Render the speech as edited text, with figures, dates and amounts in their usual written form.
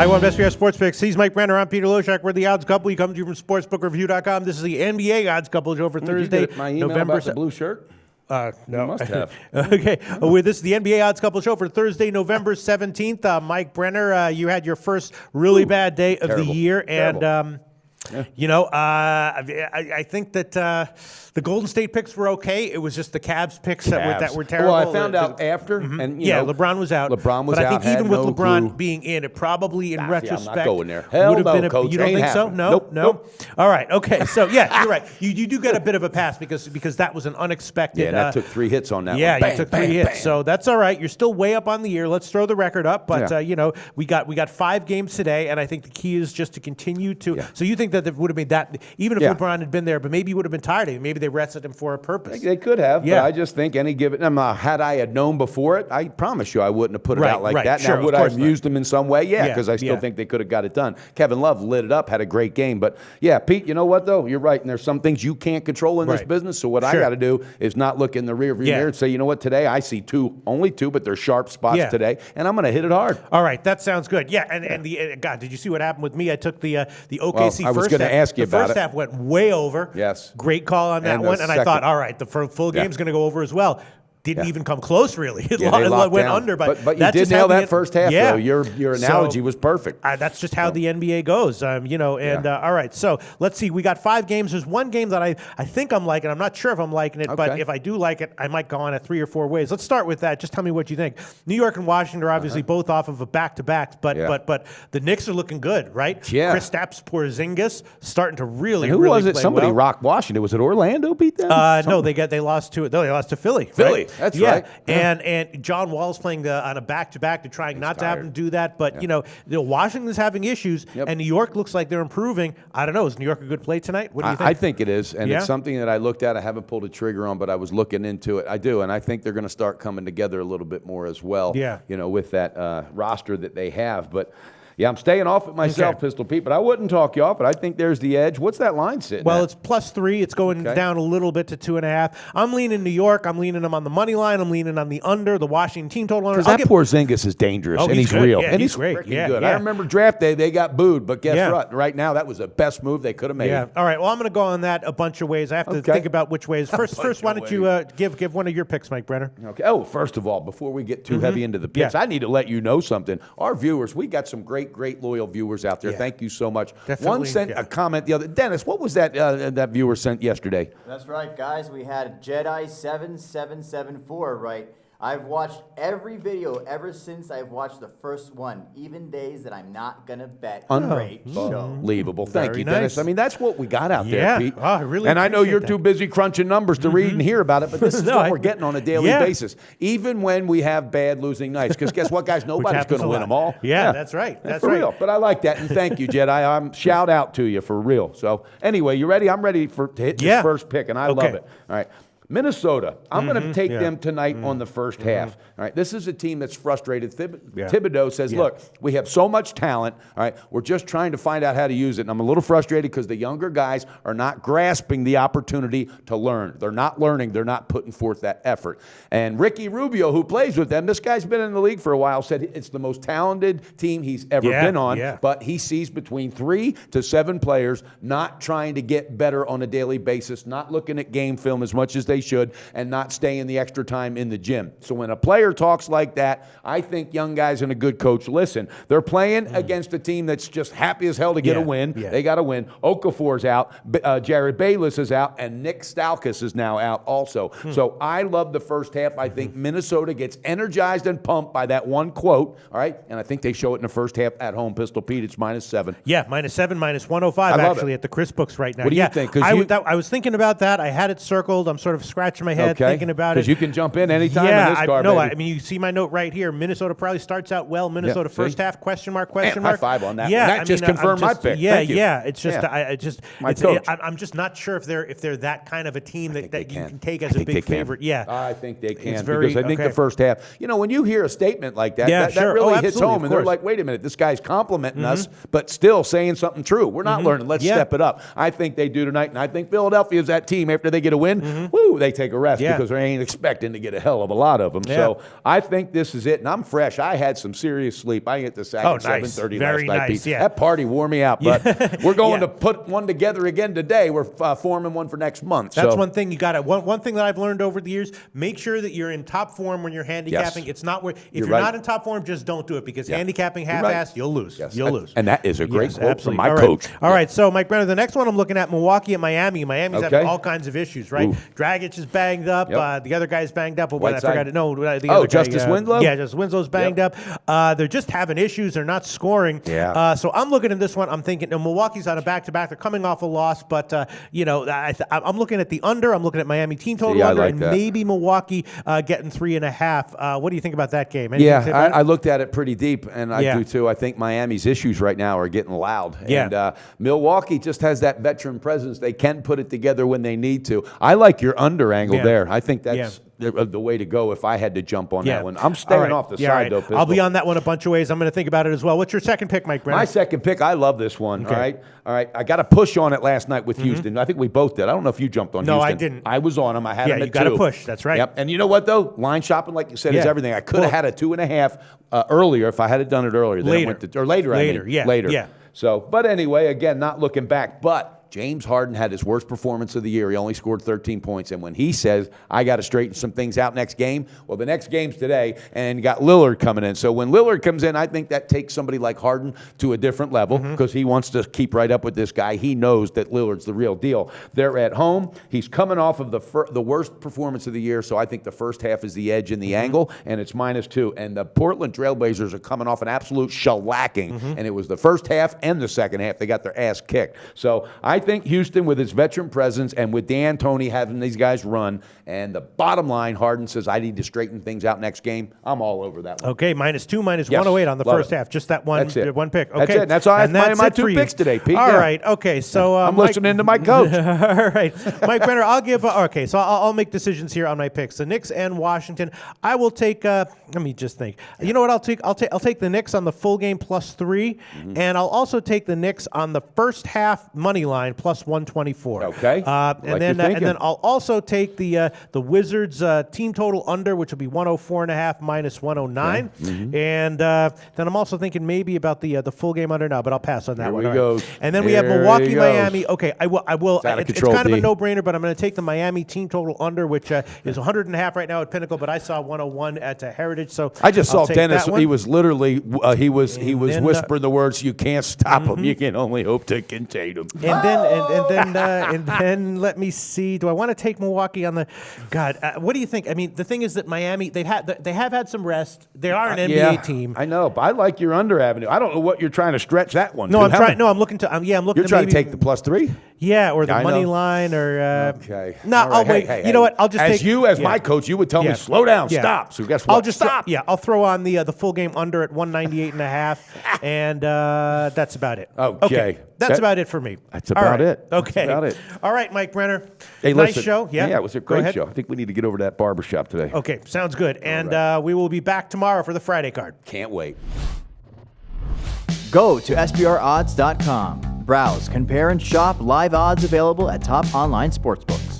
Hi, one best for sports picks. He's Mike Brenner. I'm Peter Loshak. We're the odds couple. He comes to you from sportsbookreview.com. This is the NBA odds couple show for Thursday, Did you get my email November. about the blue shirt? No. You must have. Okay. With this is the NBA odds couple show for Thursday, November 17th. Mike Brenner, you had your first really bad day of the year, and you know, I think that the Golden State picks were okay. It was just the Cavs picks that were terrible. Well, I found out after, and you know, LeBron was out. LeBron was but out. I think even with no LeBron clue. being in, it probably in retrospect I'm not going there. Hell would have no, been Coach. You don't Ain't think so? happening. No, Nope. All right. Okay. So yeah, you're right. You do get a bit of a pass because that was an unexpected. Yeah, and that took 3 hits on that. Yeah, one. Bang, you took bang, 3 hits, bang. so that's all right. You're still way up on the year. Let's throw the record up, but you know, we got 5 games today, and I think the key is just to continue to. Yeah. So you think that it would have been that even if Yeah. LeBron had been there, but maybe he would have been tired of him. Maybe they rested him for a purpose. They could have, Yeah. but I just think any given. Had I had known before it, I promise you I wouldn't have put it out like Right. that. Sure, Now, would of I course have not. used them in some way? Yeah, Yeah, because I still yeah. think they could have got it done. Kevin Love lit it up, had a great game. But yeah, Pete, you know what, though? You're right. And there's some things you can't control in this Right. business. So what I Sure. got to do is not look in the rearview mirror and say, you know what, today I see only two, but they're sharp spots today. And I'm going to hit it hard. All right, that sounds good. Yeah, and the God, did you see what happened with me? I took the OKC I was first gonna half. ask you the about first it. half went way over. Yes. Great call on that And the one. And I second- thought, all right, the full game's going to go over as well. Didn't even come close, really. It Yeah, they locked went down. under, but you that's did just nail how that first half, yeah. though. Your analogy was perfect. That's just how the NBA goes, you know. And all right, so let's see. We got 5 games. There's one game that I think I'm liking. I'm not sure if I'm liking it, but if I do like it, I might go on it 3 or 4 ways. Let's start with that. Just tell me what you think. New York and Washington are obviously both off of a back-to-back, but the Knicks are looking good, right? Yeah. Kristaps Porzingis starting to really, Who really was it? play Somebody well. rocked Washington. Was it Orlando beat them? No, they lost to Philly. Philly, right? that's yeah. right. And John Wall's playing on a back-to-back to trying not to have him do that. But, you know, Washington's having issues, and New York looks like they're improving. I don't know. Is New York a good play tonight? What do you think? I think it is, and it's something that I looked at. I haven't pulled a trigger on, but I was looking into it. I do, and I think they're going to start coming together a little bit more as well, you know, with that roster that they have. But, yeah, I'm staying off it myself, Pistol Pete, but I wouldn't talk you off it. I think there's the edge. What's that line sitting Well, at? it's +3. It's going down a little bit to 2.5. I'm leaning New York. I'm leaning them on the money line. I'm leaning on the under, the Washington team total under. Because that Porzingis is dangerous, and he's good. real. Yeah, and he's he's great. freaking Yeah, good. yeah. I remember draft day, they got booed, but guess what? Right now, that was the best move they could have made. Yeah. All right. Well, I'm going to go on that a bunch of ways. I have to think about which ways. First, why don't you give one of your picks, Mike Brenner? Okay. Oh, first of all, before we get too heavy into the picks, I need to let you know something. Our viewers, we got some great loyal viewers out there. Thank you so much. Definitely, One sent a comment the other. Dennis, what was that that viewer sent yesterday? That's right, guys. We had Jedi 7774 right. I've watched every video ever since I've watched the first one, even days that I'm not going to bet. Great show. Unbelievable. Thank Very you, Dennis. nice. I mean, that's what we got out Yeah. there, Pete. Oh, I really and I know appreciate you're that. too busy crunching numbers to read and hear about it, but this is what we're getting on a daily basis, even when we have bad losing nights. Because guess what, guys? Nobody's going to win them all. Yeah, that's right. That's for right. real. But I like that, and thank you, Jedi. I'm shout out to you for real. So anyway, you ready? I'm ready to hit this first pick, and I love it. All right. Minnesota, I'm going to take them tonight on the first half. All right, this is a team that's frustrated. Thibodeau says, look, we have so much talent. All right, we're just trying to find out how to use it. And I'm a little frustrated because the younger guys are not grasping the opportunity to learn. They're not learning. They're not putting forth that effort. And Ricky Rubio, who plays with them, this guy's been in the league for a while, said it's the most talented team he's ever been on. But he sees between 3 to 7 players not trying to get better on a daily basis, not looking at game film as much as they should, and not staying the extra time in the gym. So when a player talks like that, I think young guys and a good coach listen. They're playing against a team that's just happy as hell to get a win. They got to win. Okafor's out. Jared Bayless is out. And Nick Stauskas is now out also. So I love the first half. I think Minnesota gets energized and pumped by that one quote. All right? And I think they show it in the first half at home. Pistol Pete, it's -7. Yeah, -7, -105 actually at the Chris books right now. What do you think? I was thinking about that. I had it circled. I'm sort of scratching my head thinking about it. Because you can jump in anytime in this car, baby. I mean, you see my note right here. Minnesota probably starts out well. Minnesota first half, question mark. High five on that. Yeah, That just confirmed my pick. Yeah, Thank you. yeah. It's just, coach. I'm just not sure if they're that kind of a team that you can take as a big favorite. Yeah, I think they can. It's very, because I think the first half, you know, when you hear a statement like that, that really hits home. And they're like, wait a minute, this guy's complimenting us, but still saying something true. We're not learning. Let's step it up. I think they do tonight. And I think Philadelphia is that team after they get a win. Woo, they take a rest because they ain't expecting to get a hell of a lot of them. Yeah. So I think this is it, and I'm fresh. I had some serious sleep. I hit the sack at 7:30 Very last night. Nice. Yeah. That party wore me out, but we're going to put one together again today. We're forming one for next month. That's one thing you got to. One thing that I've learned over the years: make sure that you're in top form when you're handicapping. It's not where if you're not in top form, just don't do it because handicapping half-assed, you'll lose. You'll lose. And that is a great quote from my coach. All right, so Mike Brenner, the next one I'm looking at Milwaukee and Miami. Miami's having all kinds of issues, right? Dragic is banged up. The other guy's banged up. I forgot to know. The other Justice Winslow? Yeah, Justice Winslow's banged up. They're just having issues. They're not scoring. Yeah. So I'm looking at this one. I'm thinking, Milwaukee's on a back-to-back. They're coming off a loss, but, I'm looking at the under. I'm looking at Miami team total under, and maybe Milwaukee getting 3.5. What do you think about that game? I looked at it pretty deep, and I do too. I think Miami's issues right now are getting loud. And Milwaukee just has that veteran presence. They can put it together when they need to. I like your under angle there. I think that's the way to go if I had to jump on that one. I'm staying off the side, though, Pistol. I'll be on that one a bunch of ways. I'm going to think about it as well. What's your second pick, Mike Brenner? My second pick, I love this one. Okay. All right. I got a push on it last night with Houston. I think we both did. I don't know if you jumped on Houston. No, I didn't. I was on them. I had them at 2. Yeah, you got to push. That's right. Yep. And you know what, though? Line shopping, like you said, is everything. I could have had a 2.5 earlier if I had done it earlier. Later. Yeah. So, but anyway, again, not looking back, but James Harden had his worst performance of the year. He only scored 13 points. And when he says, I got to straighten some things out next game, well, the next game's today, and you got Lillard coming in. So when Lillard comes in, I think that takes somebody like Harden to a different level because he wants to keep right up with this guy. He knows that Lillard's the real deal. They're at home. He's coming off of the worst performance of the year, so I think the first half is the edge and the angle, and it's -2. And the Portland Trailblazers are coming off an absolute shellacking, and it was the first half and the second half. They got their ass kicked. So I think Houston, with its veteran presence and with D'Antoni having these guys run, and the bottom line, Harden says, I need to straighten things out next game. I'm all over that one. Okay, -2, -108 on the first half. Just that one pick. Okay. That's it. That's all. That's my 2 picks today, Pete. All right. Okay. So I'm listening to my coach. All right, Mike Brenner. I'll give. Okay. So I'll make decisions here on my picks. The Knicks and Washington. I will take. Let me just think. You know what? I'll take the Knicks on the full game +3, and I'll also take the Knicks on the first half money line +124. Okay. And then I'll also take the Wizards team total under, which will be 104.5 -109. Okay. And then I'm also thinking maybe about the full game under now, but I'll pass on that one. There we go. And then we have Milwaukee, Miami. Okay, I will. It's kind of a D. no-brainer, but I'm going to take the Miami team total under, which is 100.5 right now at Pinnacle, but I saw 101 at Heritage. So I just saw Dennis. He was literally he was whispering the words, "You can't stop him. You can only hope to contain him." And then let me see. Do I want to take Milwaukee on the? God, what do you think? I mean, the thing is that Miami they have had some rest. They are an NBA team. I know, but I like your under avenue. I don't know what you're trying to stretch that one. No, I'm trying. No, I'm looking to. I'm looking. You're trying to take the +3. Yeah, or the money line, or okay. No, I'll wait. You know what? I'll just as my coach, you would tell me slow down, stop. So guess what? I'll just stop. I'll throw on the full game under at 198.5, and that's about it. Okay. That's about it for me. That's about it. Okay. That's about it. All right, Mike Brenner. Hey, nice listen. show. Yeah, it was a great show. I think we need to get over to that barbershop today. Okay, sounds good. And we will be back tomorrow for the Friday card. Can't wait. Go to SBRodds.com. Browse, compare, and shop live odds available at top online sportsbooks.